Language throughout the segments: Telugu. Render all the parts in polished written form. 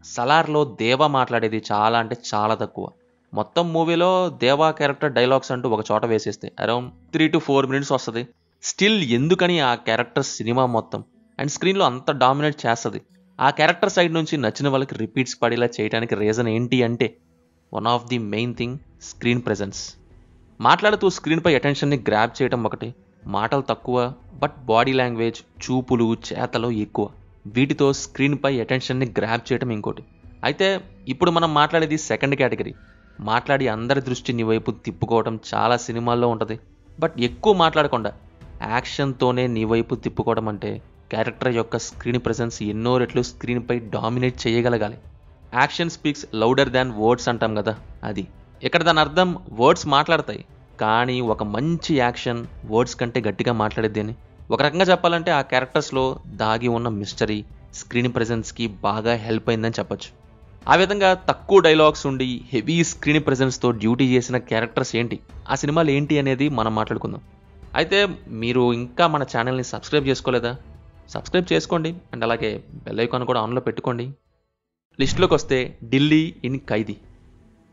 సలార్‌లో దేవా మాట్లాడేది చాలా అంటే చాలా తక్కువ. మొత్తం మూవీలో దేవా క్యారెక్టర్ డైలాగ్స్ అంటూ ఒక చోట వేసేస్తే అరౌండ్ 3-4 మినిట్స్ వస్తది. స్టిల్ ఎందుకని ఆ క్యారెక్టర్ సినిమా మొత్తం అండ్ స్క్రీన్‌లో అంత డామినేట్ చేస్తది. ఆ క్యారెక్టర్ సైడ్ నుంచి నచ్చిన వాళ్ళకి రిపీట్స్ పడేలా చేయడానికి రీజన్ ఏంటి అంటే one of the main thing screen presence. మాట్లాడుతూ స్క్రీన్‌పై అటెన్షన్‌ని గ్రాబ్ చేయటం ఒకటి, మాటలు తక్కువ బట్ బాడీ లాంగ్వేజ్, చూపులు, చేతలు ఎక్కువ. వీటితో స్క్రీన్‌పై అటెన్షన్‌ని గ్రాబ్ చేయటం ఇంకోటి. అయితే ఇప్పుడు మనం మాట్లాడేది సెకండ్ కేటగిరీ. మాట్లాడి అందరి దృష్టి నీ వైపు తిప్పుకోవడం చాలా సినిమాల్లో ఉంటది. బట్ ఎక్కువ మాట్లాడకుండా యాక్షన్‌తోనే నీ వైపు తిప్పుకోవడం అంటే క్యారెక్టర్ యొక్క స్క్రీన్ ప్రెజెన్స్ ఎన్నో రెట్లు స్క్రీన్‌పై డామినేట్ చేయగలగాలి. యాక్షన్ స్పీక్స్ లౌడర్ దాన్ వర్డ్స్ అంటాం కదా, అది. ఇక్కడ దాని అర్థం వర్డ్స్ మాట్లాడతాయి, కానీ ఒక మంచి యాక్షన్ వర్డ్స్ కంటే గట్టిగా మాట్లాడేది అని. ఒక రకంగా చెప్పాలంటే ఆ క్యారెక్టర్స్లో దాగి ఉన్న మిస్టరీ స్క్రీన్ ప్రెజెన్స్కి బాగా హెల్ప్ అయిందని చెప్పొచ్చు. ఆ విధంగా తక్కువ డైలాగ్స్ ఉండి హెవీ స్క్రీన్ ప్రెజెన్స్తో డ్యూటీ చేసిన క్యారెక్టర్స్ ఏంటి, ఆ సినిమాలు ఏంటి అనేది మనం మాట్లాడుకుందాం. అయితే మీరు ఇంకా మన ఛానల్ని సబ్స్క్రైబ్ చేసుకోలేదా? సబ్స్క్రైబ్ చేసుకోండి అండ్ అలాగే బెల్ ఐకాన్ కూడా ఆన్లో పెట్టుకోండి. లిస్టులోకి వస్తే ఢిల్లీ ఇన్ ఖైదీ.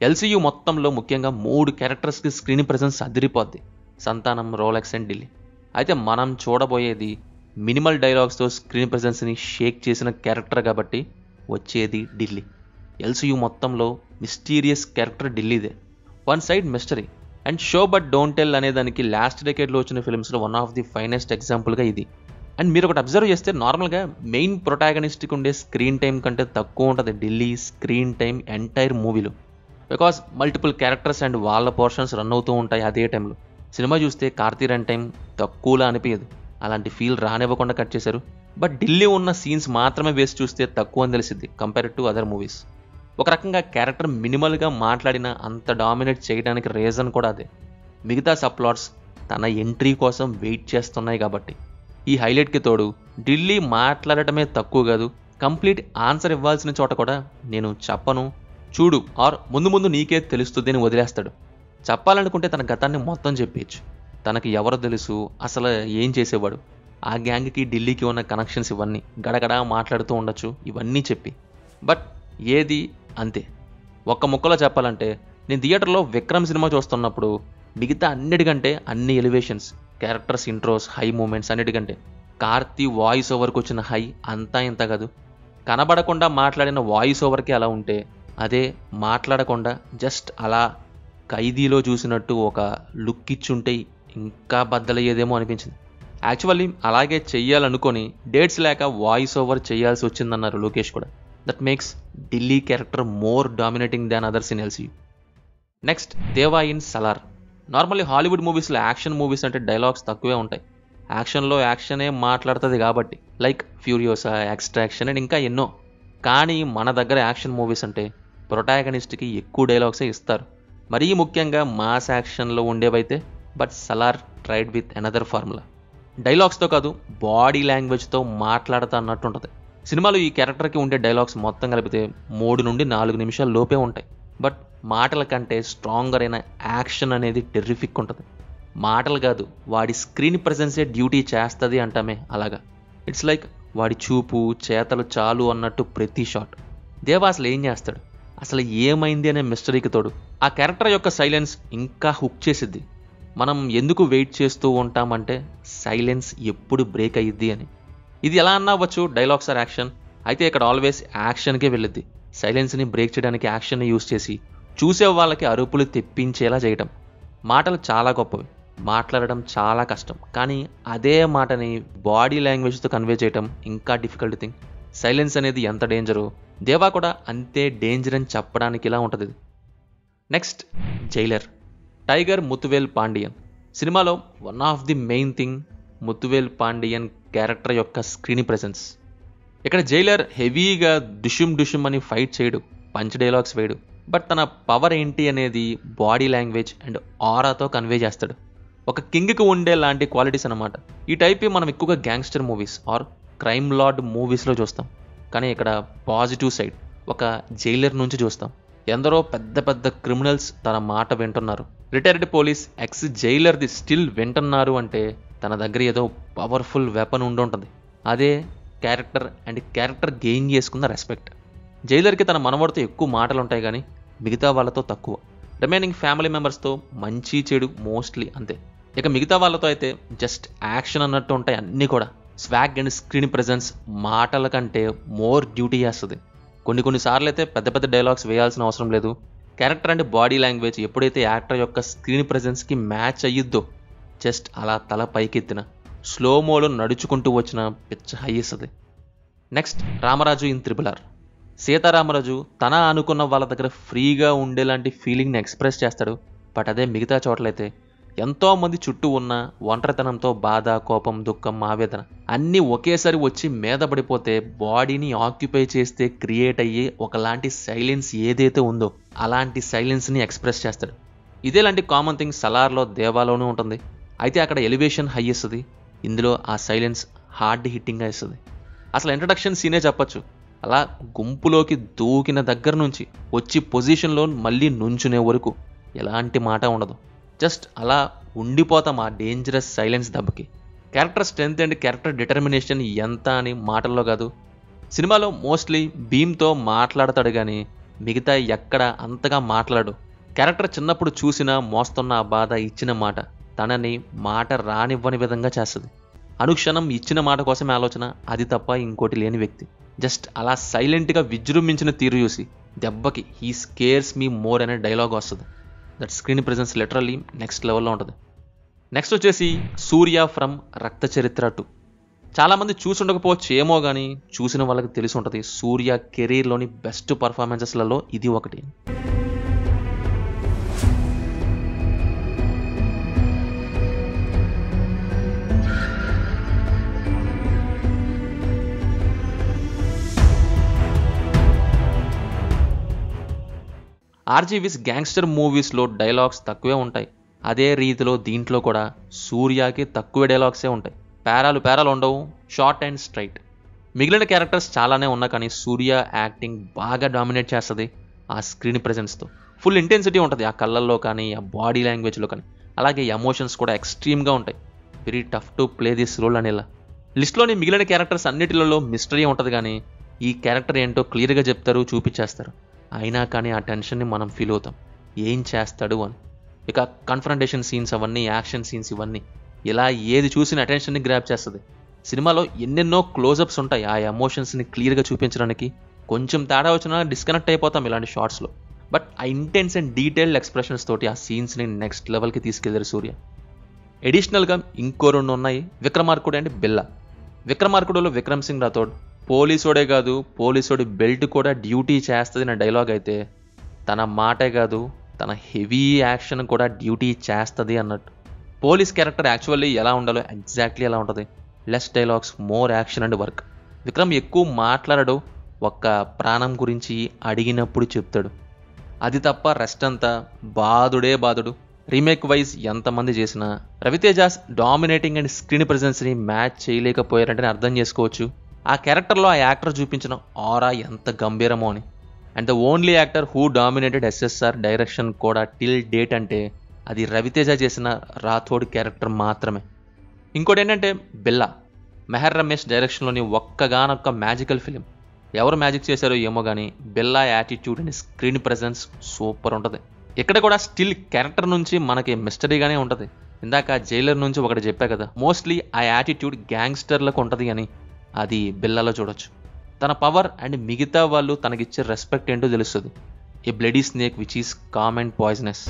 ఎల్సీయూ మొత్తంలో ముఖ్యంగా 3 క్యారెక్టర్స్కి స్క్రీన్ ప్రెజెన్స్ అదిరిపోద్ది: సంతానం, రోలెక్స్ అండ్ ఢిల్లీ. అయితే మనం చూడబోయేది మినిమల్ డైలాగ్స్తో స్క్రీన్ ప్రెజెన్స్ని షేక్ చేసిన క్యారెక్టర్ కాబట్టి వచ్చేది ఢిల్లీ. ఎల్సీయూ మొత్తంలో మిస్టీరియస్ క్యారెక్టర్ ఢిల్లీదే. One side mystery and show but don't tell అనేదానికి లాస్ట్ డెకేడ్లో వచ్చిన ఫిల్మ్స్లో వన్ ఆఫ్ ది ఫైనెస్ట్ ఎగ్జాంపుల్గా ఇది. అండ్ మీరు ఒకటి అబ్జర్వ్ చేస్తే నార్మల్గా మెయిన్ ప్రొటాగనిస్ట్కి ఉండే స్క్రీన్ టైం కంటే తక్కువ ఉంటుంది ఢిల్లీ స్క్రీన్ టైం ఎంటైర్ మూవీలో. బికాస్ మల్టిపుల్ క్యారెక్టర్స్ అండ్ వాళ్ళ పోర్షన్స్ రన్ అవుతూ ఉంటాయి అదే టైంలో. సినిమా చూస్తే కార్తీ రన్ టైం తక్కువలా అనిపించదు, అలాంటి ఫీల్ రానివ్వకుండా కట్ చేశారు. బట్ ఢిల్లీ ఉన్న సీన్స్ మాత్రమే వేసి చూస్తే తక్కువ అని తెలిసిద్ది కంపేర్ టు అదర్ మూవీస్. ఒక రకంగా క్యారెక్టర్ మినిమల్గా మాట్లాడిన అంత డామినేట్ చేయడానికి రీజన్ కూడా అదే. మిగతా సబ్ప్లాట్స్ తన ఎంట్రీ కోసం వెయిట్ చేస్తున్నాయి కాబట్టి. ఈ హైలైట్కి తోడు ఢిల్లీ మాట్లాడటమే తక్కువ కాదు, కంప్లీట్ ఆన్సర్ ఇవ్వాల్సిన చోట కూడా నేను చెప్పను, చూడు ఆర్ ముందు ముందు నీకే తెలుస్తుంది అని వదిలేస్తాడు. చెప్పాలనుకుంటే తన గతాన్ని మొత్తం చెప్పేయచ్చు. తనకి ఎవరు తెలుసు, అసలు ఏం చేసేవాడు, ఆ గ్యాంగ్కి ఢిల్లీకి ఉన్న కనెక్షన్స్, ఇవన్నీ గడగడా మాట్లాడుతూ ఉండొచ్చు ఇవన్నీ చెప్పి. బట్ ఏది అంతే. ఒక్క ముక్కలో చెప్పాలంటే నేను థియేటర్లో విక్రమ్ సినిమా చూస్తున్నప్పుడు మిగతా అన్నిటికంటే అన్ని elevations, characters intros, high moments అన్నిటికంటే కార్తీ వాయిస్ ఓవర్కి వచ్చిన హై అంతా ఇంత కాదు. కనబడకుండా మాట్లాడిన వాయిస్ ఓవర్కి అలా ఉంటే అదే మాట్లాడకుండా జస్ట్ అలా ఖైదీలో చూసినట్టు ఒక లుక్ ఇచ్చుంటే ఇంకా బద్దలయ్యేదేమో అనిపించింది. యాక్చువల్లీ అలాగే చెయ్యాలనుకొని డేట్స్ లేక వాయిస్ ఓవర్ చేయాల్సి వచ్చిందన్నారు లోకేష్ కూడా. That makes Delhi character more dominating than others in LCU. Next దేవా ఇన్ సలార్. నార్మల్లీ హాలీవుడ్ మూవీస్లో యాక్షన్ మూవీస్ అంటే డైలాగ్స్ తక్కువే ఉంటాయి. యాక్షన్లో యాక్షనే మాట్లాడుతుంది కాబట్టి, లైక్ ఫ్యూరియోసా, ఎక్స్ట్రాక్షన్ అండ్ ఇంకా ఎన్నో. కానీ మన దగ్గర యాక్షన్ మూవీస్ అంటే ప్రొటాగనిస్ట్కి ఎక్కువ డైలాగ్సే ఇస్తారు, మరీ ముఖ్యంగా మాస్ యాక్షన్లో ఉండేవైతే. But Salaar tried with another formula. డైలాగ్స్తో కాదు, బాడీ లాంగ్వేజ్తో మాట్లాడుతా అన్నట్టు ఉంటుంది. సినిమాలో ఈ క్యారెక్టర్కి ఉండే డైలాగ్స్ మొత్తం కలిపితే 3-4 నిమిషాల లోపే ఉంటాయి. బట్ మాటల కంటే స్ట్రాంగర్ అయిన యాక్షన్ అనేది టెర్రిఫిక్ ఉంటుంది. మాటలు కాదు, వాడి స్క్రీన్ ప్రెజెన్సే డ్యూటీ చేస్తుంది అంటామే అలాగా. ఇట్స్ లైక్ వాడి చూపు, చేతలు చాలు అన్నట్టు ప్రతి షాట్. దేవా అసలు ఏం చేస్తాడు, అసలు ఏమైంది అనే మిస్టరీకి తోడు ఆ క్యారెక్టర్ యొక్క సైలెన్స్ ఇంకా హుక్ చేసిద్ది. మనం ఎందుకు వెయిట్ చేస్తూ ఉంటామంటే సైలెన్స్ ఎప్పుడు బ్రేక్ అయ్యిద్ది అని. ఇది ఎలా అన్నా అవ్వచ్చు, డైలాగ్స్ ఆర్ యాక్షన్. అయితే ఇక్కడ ఆల్వేస్ యాక్షన్కే వెళ్ళిద్ది. సైలెన్స్ని బ్రేక్ చేయడానికి యాక్షన్ని యూజ్ చేసి చూసే వాళ్ళకి అరుపులు తెప్పించేలా చేయటం. మాటలు చాలా గొప్పవి, మాట్లాడడం చాలా కష్టం, కానీ అదే మాటని బాడీ లాంగ్వేజ్తో కన్వే చేయటం ఇంకా డిఫికల్ట్ థింగ్. సైలెన్స్ అనేది ఎంత డేంజరో దేవా కూడా అంతే డేంజర్ అని చెప్పడానికి ఇలా ఉంటుంది. Next Jailer. Tiger Muthuvel Pandian. సినిమాలో one of the main thing Muthuvel Pandian character యొక్క స్క్రీన్ ప్రెజెన్స్. ఇక్కడ జైలర్ హెవీగా డుషుమ్ అని ఫైట్ చేయడు, పంచ్ డైలాగ్స్ వేయడు. బట్ తన పవర్ ఏంటి అనేది బాడీ లాంగ్వేజ్ అండ్ ఆరాతో కన్వే చేస్తాడు. ఒక కింగ్కి ఉండే లాంటి క్వాలిటీస్ అనమాట. ఈ టైప్ మనం ఎక్కువగా gangster movies or crime lord మూవీస్లో చూస్తాం. కానీ ఇక్కడ పాజిటివ్ సైడ్ ఒక జైలర్ నుంచి చూస్తాం. ఎందరో పెద్ద పెద్ద క్రిమినల్స్ తన మాట వింటున్నారు. రిటైర్డ్ పోలీస్ ఎక్స్ జైలర్ది స్టిల్ వింటున్నారు అంటే తన దగ్గర ఏదో పవర్ఫుల్ వెపన్ ఉండుంటుంది. అదే క్యారెక్టర్ అండ్ క్యారెక్టర్ గెయిన్ చేసుకున్న రెస్పెక్ట్. జైలర్కి తన మనవడితో ఎక్కువ మాటలు ఉంటాయి కానీ మిగతా వాళ్ళతో తక్కువ. రిమైనింగ్ ఫ్యామిలీ మెంబర్స్తో మంచి చెడు మోస్ట్లీ అంతే. ఇక మిగతా వాళ్ళతో అయితే జస్ట్ యాక్షన్ అన్నట్టు ఉంటాయి అన్నీ కూడా. స్వాగ్ అండ్ స్క్రీన్ ప్రెజెన్స్ మాటల కంటే మోర్ డ్యూటీ చేస్తుంది. కొన్నిసార్లు అయితే పెద్ద పెద్ద డైలాగ్స్ వేయాల్సిన అవసరం లేదు. క్యారెక్టర్ అండ్ బాడీ లాంగ్వేజ్ ఎప్పుడైతే యాక్టర్ యొక్క స్క్రీన్ ప్రెజెన్స్కి మ్యాచ్ అయ్యిద్దో జస్ట్ అలా తల పైకెత్తిన స్లోమోలో నడుచుకుంటూ వచ్చిన పిచ్చ హై ఇస్తుంది. Next Ramaraju in RRR. Sitaramaraju తన అనుకున్న వాళ్ళ దగ్గర ఫ్రీగా ఉండేలాంటి ఫీలింగ్ని ఎక్స్ప్రెస్ చేస్తాడు. బట్ అదే మిగతా చోట్లయితే ఎంతోమంది చుట్టూ ఉన్న ఒంటరితనంతో బాధ, కోపం, దుఃఖం, ఆవేదన అన్నీ ఒకేసారి వచ్చి మీద పడిపోతే బాడీని ఆక్యుపై చేస్తే క్రియేట్ అయ్యే ఒకలాంటి సైలెన్స్ ఏదైతే ఉందో అలాంటి సైలెన్స్ని ఎక్స్ప్రెస్ చేస్తాడు. ఇదేలాంటి కామన్ థింగ్ సలార్లో, దేవాలోనూ ఉంటుంది. అయితే అక్కడ ఎలివేషన్ హై ఇస్తుంది, ఇందులో ఆ సైలెన్స్ హార్డ్ హిట్టింగ్గా ఇస్తుంది. అసలు ఇంట్రడక్షన్ సీనే చెప్పచ్చు. అలా గుంపులోకి దూకిన దగ్గర నుంచి వచ్చి పొజిషన్లో మళ్ళీ నుంచునే వరకు ఎలాంటి మాట ఉండదు. జస్ట్ అలా ఉండిపోతాం ఆ డేంజరస్ సైలెన్స్ దెబ్బకి. Character strength and character determination ఎంత అని మాటల్లో కాదు. సినిమాలో మోస్ట్లీ భీమ్తో మాట్లాడతాడు కానీ మిగతా ఎక్కడ అంతగా మాట్లాడు. క్యారెక్టర్ చిన్నప్పుడు చూసిన మోస్తున్న ఆ బాధ ఇచ్చిన మాట తనని మాట రానివ్వని విధంగా చేస్తుంది. అనుక్షణం ఇచ్చిన మాట కోసమే ఆలోచన, అది తప్ప ఇంకోటి లేని వ్యక్తి. జస్ట్ అలా సైలెంట్గా విజృంభించిన తీరు చూసి దెబ్బకి హీ స్కేర్స్ మీ మోర్ అనే డైలాగ్ వస్తుంది. That screen presence literally next లెవెల్లో ఉంటుంది. నెక్స్ట్ వచ్చేసి సూర్య ఫ్రమ్ రక్త చరిత్ర 2. చాలామంది చూసి ఉండకపోవచ్చు ఏమో కానీ చూసిన వాళ్ళకి తెలిసి ఉంటుంది. సూర్య కెరీర్లోని బెస్ట్ పర్ఫార్మెన్సెస్లలో ఇది ఒకటి. ఆర్జీవీస్ గ్యాంగ్స్టర్ మూవీస్లో డైలాగ్స్ తక్కువే ఉంటాయి. అదే రీతిలో దీంట్లో కూడా సూర్యకి తక్కువ డైలాగ్సే ఉంటాయి. పేరాలు ఉండవు, షార్ట్ అండ్ స్ట్రైట్. మిగిలిన క్యారెక్టర్స్ చాలానే ఉన్నా కానీ సూర్య యాక్టింగ్ బాగా డామినేట్ చేస్తుంది ఆ స్క్రీన్ ప్రెజెన్స్తో. ఫుల్ ఇంటెన్సిటీ ఉంటుంది ఆ కళ్ళల్లో కానీ, ఆ బాడీ లాంగ్వేజ్లో కానీ. అలాగే ఎమోషన్స్ కూడా ఎక్స్ట్రీమ్గా ఉంటాయి. Very tough to play this role అనేలా. లిస్ట్లోని మిగిలిన క్యారెక్టర్స్ అన్నిటిలో మిస్టరీ ఉంటుంది కానీ ఈ క్యారెక్టర్ ఏంటో క్లియర్గా చెప్తారు, చూపించేస్తారు. అయినా కానీ ఆ టెన్షన్ని మనం ఫీల్ అవుతాం, ఏం చేస్తాడు అని. ఇక కన్ఫ్రంటేషన్ సీన్స్ అవన్నీ, యాక్షన్ సీన్స్ ఇవన్నీ ఇలా ఏది చూసిన అటెన్షన్ని గ్రాప్ చేస్తుంది. సినిమాలో ఎన్నెన్నో క్లోజప్స్ ఉంటాయి ఆ ఎమోషన్స్ని క్లియర్గా చూపించడానికి. కొంచెం తేడా వచ్చినా డిస్కనెక్ట్ అయిపోతాం ఇలాంటి షార్ట్స్లో. బట్ ఆ ఇంటెన్స్ అండ్ డీటెయిల్డ్ ఎక్స్ప్రెషన్స్ తోటి ఆ సీన్స్ని నెక్స్ట్ లెవెల్కి తీసుకెళ్లారు సూర్య. ఎడిషనల్గా ఇంకో 2 ఉన్నాయి, విక్రమార్కుడు అండ్ బిల్లా. విక్రమార్కుడులో విక్రమ్ సింగ్ రాథోడ్ పోలీసోడే కాదు, పోలీసోడి బెల్ట్ కూడా డ్యూటీ చేస్తుంది నా డైలాగ్ అయితే తన మాటే కాదు తన హెవీ యాక్షన్ కూడా డ్యూటీ చేస్తుంది అన్నట్టు. పోలీస్ క్యారెక్టర్ యాక్చువల్లీ ఎలా ఉండాలో ఎగ్జాక్ట్లీ ఎలా ఉంటుంది. Less dialogues, more action and work. Vikram ఎక్కువ మాట్లాడడు, ఒక్క ప్రాణం గురించి అడిగినప్పుడు చెప్తాడు. అది తప్ప రెస్ట్ అంతా బాధుడు. రీమేక్ వైజ్ ఎంతమంది చేసినా Raviteja's dominating and screen ప్రెజెన్స్ని match చేయలేకపోయారంటే అర్థం చేసుకోవచ్చు ఆ క్యారెక్టర్లో ఆ యాక్టర్ చూపించిన ఆరా ఎంత గంభీరమో అని. And the only actor who dominated SSR direction కూడా టిల్ డేట్ అంటే అది రవితేజ చేసిన రాథోడ్ క్యారెక్టర్ మాత్రమే. ఇంకోటి ఏంటంటే బిల్లా, మెహర్ రమేష్ డైరెక్షన్లోని ఒక్కగానొక్క మ్యాజికల్ ఫిలిం. ఎవరు మ్యాజిక్ చేశారో ఏమో కానీ బిల్లా attitude and screen presence super ఉంటుంది. ఇక్కడ కూడా స్టిల్ క్యారెక్టర్ నుంచి మనకి మిస్టరీగానే ఉంటుంది. ఇందాక జైలర్ నుంచి ఒకటి చెప్పా కదా, మోస్ట్లీ ఆ యాటిట్యూడ్ గ్యాంగ్స్టర్లకు ఉంటుంది అని అది బిల్లాలో చూడొచ్చు. తన పవర్ అండ్ మిగతా వాళ్ళు తనకిచ్చే రెస్పెక్ట్ ఏంటో తెలుస్తుంది. A bloody snake which is calm and poisonous.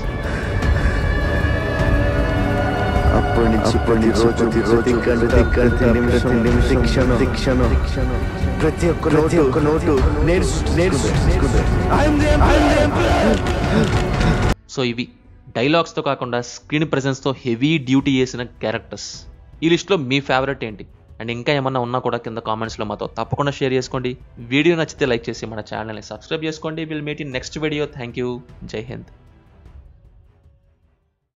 So ఇవి డైలాగ్స్తో కాకుండా స్క్రీన్ ప్రెజెన్స్తో హెవీ డ్యూటీ చేసిన క్యారెక్టర్స్. ఈ లిస్ట్లో మీ ఫేవరెట్ ఏంటి? అండ్ ఇంకా ఏమన్నా ఉన్నా కూడా కింద కామెంట్స్లో మాతో తప్పకుండా షేర్ చేసుకోండి. వీడియో నచ్చితే లైక్ చేసి మన ఛానల్ని సబ్స్క్రైబ్ చేసుకోండి. Will meet in next video. Thank you. జై హింద్.